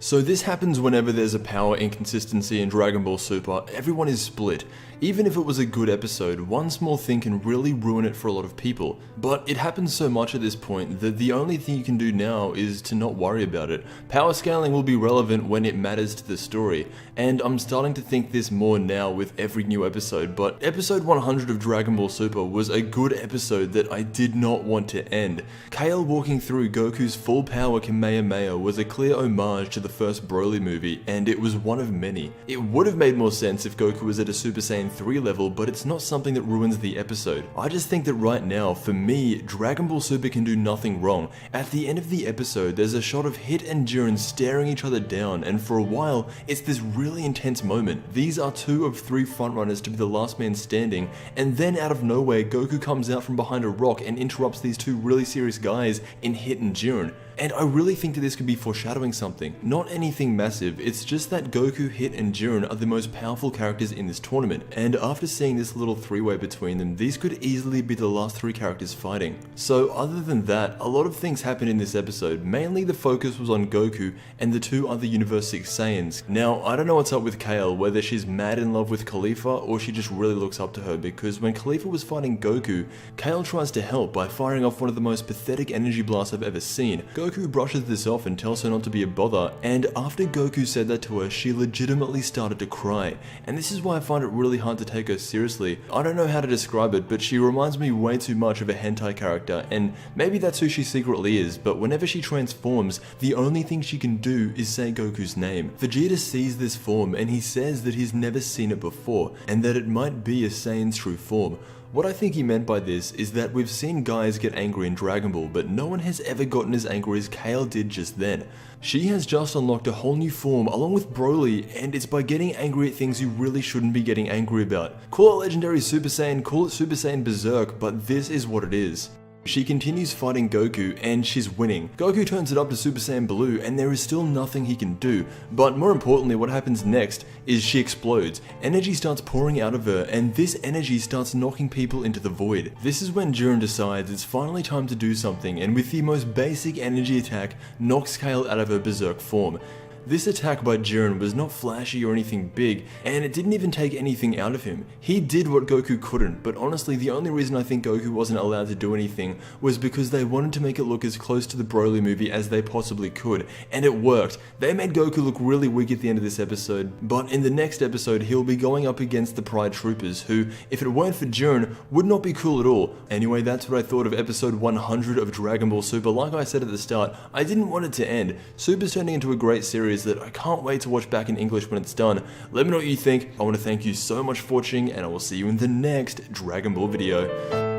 So this happens whenever there's a power inconsistency in Dragon Ball Super. Everyone is split. Even if it was a good episode, one small thing can really ruin it for a lot of people. But it happens so much at this point that the only thing you can do now is to not worry about it. Power scaling will be relevant when it matters to the story, and I'm starting to think this more now with every new episode, but episode 100 of Dragon Ball Super was a good episode that I did not want to end. Kale walking through Goku's full power Kamehameha was a clear homage to the first Broly movie, and it was one of many. It would have made more sense if Goku was at a Super Saiyan 3 level, but it's not something that ruins the episode. I just think that right now, for me, Dragon Ball Super can do nothing wrong. At the end of the episode, there's a shot of Hit and Jiren staring each other down, and for a while, it's this really intense moment. These are 2 of 3 frontrunners to be the last man standing, and then out of nowhere, Goku comes out from behind a rock and interrupts these 2 really serious guys in Hit and Jiren. And I really think that this could be foreshadowing something. Not anything massive, it's just that Goku, Hit, and Jiren are the most powerful characters in this tournament, and after seeing this little 3-way between them, these could easily be the last 3 characters fighting. So other than that, a lot of things happened in this episode. Mainly the focus was on Goku and the 2 other Universe 6 Saiyans. Now, I don't know what's up with Kale, whether she's mad in love with Khalifa or she just really looks up to her, because when Khalifa was fighting Goku, Kale tries to help by firing off one of the most pathetic energy blasts I've ever seen. Goku brushes this off and tells her not to be a bother, and after Goku said that to her, she legitimately started to cry. And this is why I find it really hard to take her seriously. I don't know how to describe it, but she reminds me way too much of a hentai character, and maybe that's who she secretly is, but whenever she transforms, the only thing she can do is say Goku's name. Vegeta sees this form and he says that he's never seen it before, and that it might be a Saiyan's true form. What I think he meant by this is that we've seen guys get angry in Dragon Ball, but no one has ever gotten as angry as Kale did just then. She has just unlocked a whole new form along with Broly, and it's by getting angry at things you really shouldn't be getting angry about. Call it Legendary Super Saiyan, call it Super Saiyan Berserk, but this is what it is. She continues fighting Goku, and she's winning. Goku turns it up to Super Saiyan Blue, and there is still nothing he can do. But more importantly, what happens next is she explodes. Energy starts pouring out of her, and this energy starts knocking people into the void. This is when Jiren decides it's finally time to do something, and with the most basic energy attack, knocks Kale out of her Berserk form. This attack by Jiren was not flashy or anything big, and it didn't even take anything out of him. He did what Goku couldn't, but honestly the only reason I think Goku wasn't allowed to do anything was because they wanted to make it look as close to the Broly movie as they possibly could, and it worked. They made Goku look really weak at the end of this episode, but in the next episode he'll be going up against the Pride Troopers, who, if it weren't for Jiren, would not be cool at all. Anyway, that's what I thought of episode 100 of Dragon Ball Super. Like I said at the start, I didn't want it to end. Super's turning into a great series that I can't wait to watch back in English when it's done. Let me know what you think. I want to thank you so much for watching, and I will see you in the next Dragon Ball video.